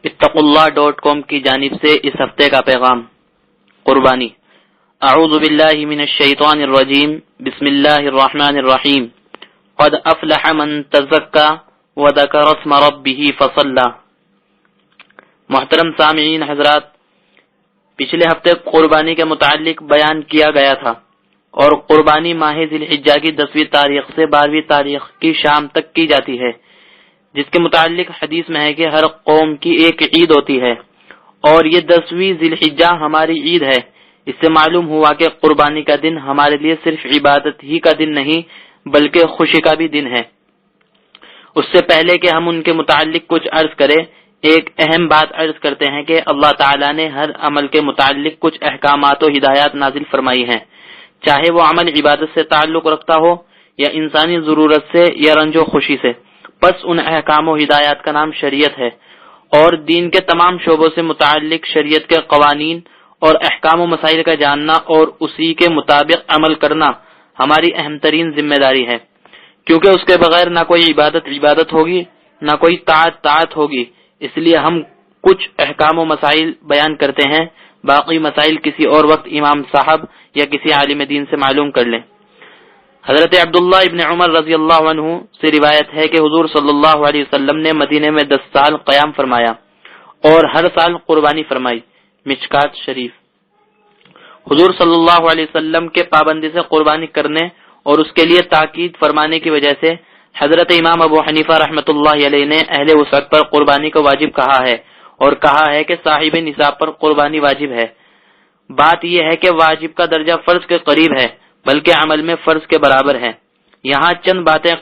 اتقوا کی جانب سے اس ہفتے کا پیغام قربانی۔ اعوذ باللہ من الشیطان الرجیم، بسم اللہ الرحمن الرحیم۔ قد افلح من تزکا وذکر اسم ربہ فصلی۔ محترم سامعین حضرات، پچھلے ہفتے قربانی کے متعلق بیان کیا گیا تھا، اور قربانی ماہ ذی الحجہ کی 10ویں تاریخ سے 12ویں تاریخ کی شام تک کی جاتی ہے، جس کے متعلق حدیث میں ہے کہ ہر قوم کی ایک عید ہوتی ہے، اور یہ 10ویں ذی الحجہ ہماری عید ہے۔ اس سے معلوم ہوا کہ قربانی کا دن ہمارے لیے صرف عبادت ہی کا دن نہیں بلکہ خوشی کا بھی دن ہے۔ اس سے پہلے کہ ہم ان کے متعلق کچھ عرض کریں، ایک اہم بات عرض کرتے ہیں کہ اللہ تعالیٰ نے ہر عمل کے متعلق کچھ احکامات و ہدایات نازل فرمائی ہیں، چاہے وہ عمل عبادت سے تعلق رکھتا ہو یا انسانی ضرورت سے یا رنج و خوشی سے۔ پس ان احکام و ہدایات کا نام شریعت ہے، اور دین کے تمام شعبوں سے متعلق شریعت کے قوانین اور احکام و مسائل کا جاننا اور اسی کے مطابق عمل کرنا ہماری اہم ترین ذمہ داری ہے، کیونکہ اس کے بغیر نہ کوئی عبادت ہوگی، نہ کوئی طاعت ہوگی۔ اس لیے ہم کچھ احکام و مسائل بیان کرتے ہیں، باقی مسائل کسی اور وقت امام صاحب یا کسی عالم دین سے معلوم کر لیں۔ حضرت عبداللہ ابن عمر رضی اللہ عنہ سے روایت ہے کہ حضور صلی اللہ علیہ وسلم نے مدینے میں 10 سال قیام فرمایا اور ہر سال قربانی فرمائی۔ مشکات شریف۔ حضور صلی اللہ علیہ وسلم کے پابندی سے قربانی کرنے اور اس کے لیے تاکید فرمانے کی وجہ سے حضرت امام ابو حنیفہ رحمۃ اللہ علیہ نے اہل وسعت پر قربانی کو واجب کہا ہے، اور کہا ہے کہ صاحب نصاب پر قربانی واجب ہے۔ بات یہ ہے کہ واجب کا درجہ فرض کے قریب ہے، بلکہ عمل میں فرض کے برابر ہے۔ یہاں چند باتیں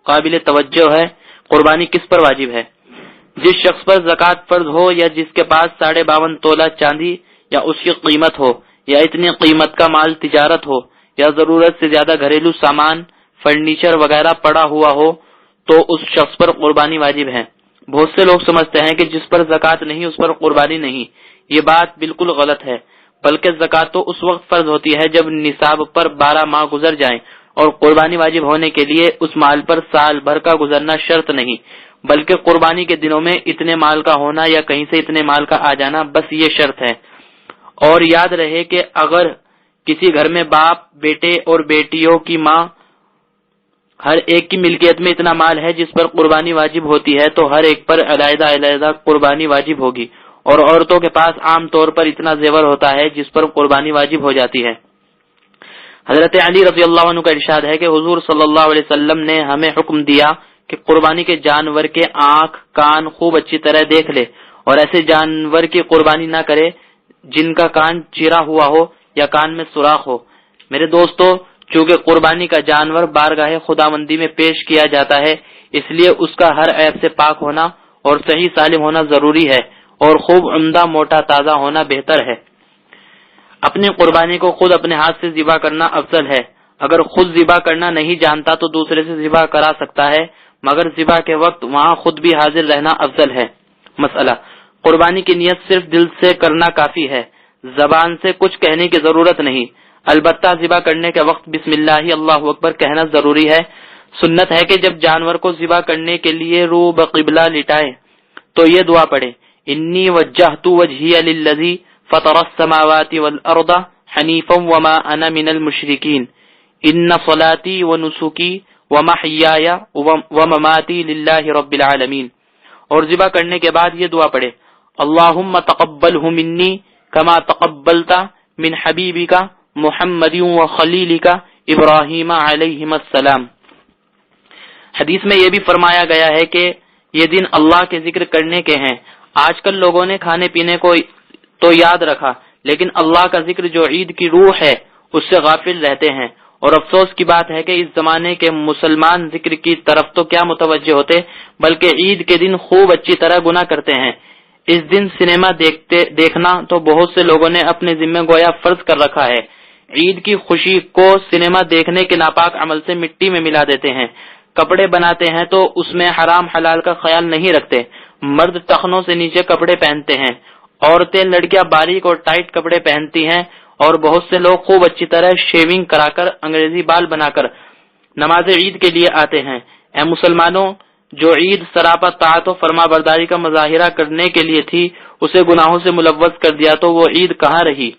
قابل توجہ ہے۔ قربانی کس پر واجب ہے؟ جس شخص پر زکوٰۃ فرض ہو، یا جس کے پاس 52.5 تولہ چاندی یا اس کی قیمت ہو، یا اتنی قیمت کا مال تجارت ہو، یا ضرورت سے زیادہ گھریلو سامان فرنیچر وغیرہ پڑا ہوا ہو، تو اس شخص پر قربانی واجب ہے۔ بہت سے لوگ سمجھتے ہیں کہ جس پر زکوٰۃ نہیں اس پر قربانی نہیں۔ یہ بات بالکل غلط ہے، بلکہ زکوٰۃ تو اس وقت فرض ہوتی ہے جب نصاب پر 12 ماہ گزر جائیں، اور قربانی واجب ہونے کے لیے اس مال پر سال بھر کا گزرنا شرط نہیں، بلکہ قربانی کے دنوں میں اتنے مال کا ہونا یا کہیں سے اتنے مال کا آ جانا، بس یہ شرط ہے۔ اور یاد رہے کہ اگر کسی گھر میں باپ، بیٹے اور بیٹیوں کی ماں ہر ایک کی ملکیت میں اتنا مال ہے جس پر قربانی واجب ہوتی ہے، تو ہر ایک پر علیحدہ قربانی واجب ہوگی، اور عورتوں کے پاس عام طور پر اتنا زیور ہوتا ہے جس پر قربانی واجب ہو جاتی ہے۔ حضرت علی رضی اللہ عنہ کا ارشاد ہے کہ حضور صلی اللہ علیہ وسلم نے ہمیں حکم دیا کہ قربانی کے جانور کے آنکھ کان خوب اچھی طرح دیکھ لے، اور ایسے جانور کی قربانی نہ کرے جن کا کان چیرا ہوا ہو یا کان میں سوراخ ہو۔ میرے دوستو، چونکہ قربانی کا جانور بارگاہ خداوندی میں پیش کیا جاتا ہے، اس لیے اس کا ہر عیب سے پاک ہونا اور صحیح سالم ہونا ضروری ہے، اور خوب عمدہ موٹا تازہ ہونا بہتر ہے۔ اپنی قربانی کو خود اپنے ہاتھ سے ذبح کرنا افضل ہے۔ اگر خود ذبح کرنا نہیں جانتا تو دوسرے سے ذبح کرا سکتا ہے، مگر ذبح کے وقت وہاں خود بھی حاضر رہنا افضل ہے۔ مسئلہ: قربانی کی نیت صرف دل سے کرنا کافی ہے، زبان سے کچھ کہنے کی ضرورت نہیں۔ البتہ ذبح کرنے کے وقت بسم اللہ اللہ اکبر کہنا ضروری ہے۔ سنت ہے کہ جب جانور کو ذبح کرنے کے لیے رو بقبلہ لٹائے تو یہ دعا پڑھے: انی وجہت وجہی للذی فطر السماوات والارض حنیفا وما انا من المشرکین، ان صلاتی ونسکی ومحیای ومماتی للہ رب العالمین۔ اور ذبح کرنے کے بعد یہ دعا پڑھے: اللہم تقبلہ منی کما تقبلت من حبیبک محمد وخلیلک ابراہیم علیہم السلام۔ حدیث میں یہ بھی فرمایا گیا ہے کہ یہ دن اللہ کے ذکر کرنے کے ہیں۔ آج کل لوگوں نے کھانے پینے کو تو یاد رکھا، لیکن اللہ کا ذکر جو عید کی روح ہے اس سے غافل رہتے ہیں، اور افسوس کی بات ہے کہ اس زمانے کے مسلمان ذکر کی طرف تو کیا متوجہ ہوتے، بلکہ عید کے دن خوب اچھی طرح گناہ کرتے ہیں۔ اس دن سنیما دیکھنا تو بہت سے لوگوں نے اپنے ذمہ گویا فرض کر رکھا ہے۔ عید کی خوشی کو سنیما دیکھنے کے ناپاک عمل سے مٹی میں ملا دیتے ہیں۔ کپڑے بناتے ہیں تو اس میں حرام حلال کا خیال نہیں رکھتے۔ مرد ٹخنوں سے نیچے کپڑے پہنتے ہیں، عورتیں لڑکیاں باریک اور ٹائٹ کپڑے پہنتی ہیں، اور بہت سے لوگ خوب اچھی طرح شیونگ کرا کر انگریزی بال بنا کر نماز عید کے لیے آتے ہیں۔ اے مسلمانوں، جو عید سراپا طاعت و فرما برداری کا مظاہرہ کرنے کے لیے تھی اسے گناہوں سے ملوث کر دیا تو وہ عید کہاں رہی؟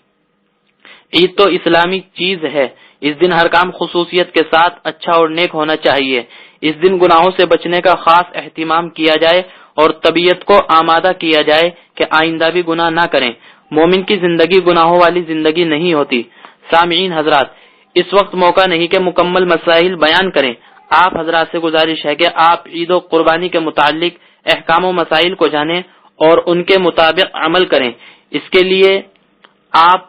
عید تو اسلامی چیز ہے، اس دن ہر کام خصوصیت کے ساتھ اچھا اور نیک ہونا چاہیے۔ اس دن گناہوں سے بچنے کا خاص اہتمام کیا جائے اور طبیعت کو آمادہ کیا جائے کہ آئندہ بھی گناہ نہ کریں۔ مومن کی زندگی گناہوں والی زندگی نہیں ہوتی۔ سامعین حضرات، اس وقت موقع نہیں کہ مکمل مسائل بیان کریں۔ آپ حضرات سے گزارش ہے کہ آپ عید و قربانی کے متعلق احکام و مسائل کو جانیں اور ان کے مطابق عمل کریں۔ اس کے لیے آپ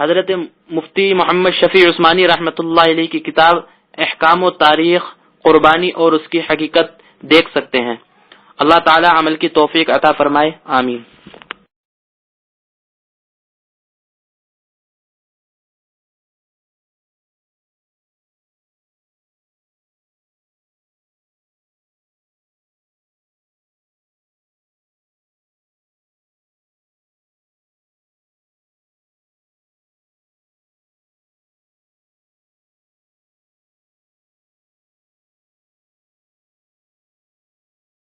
حضرت مفتی محمد شفیع عثمانی رحمۃ اللہ علیہ کی کتاب احکام و تاریخ قربانی اور اس کی حقیقت دیکھ سکتے ہیں۔ اللہ تعالی عمل کی توفیق عطا فرمائے، آمین۔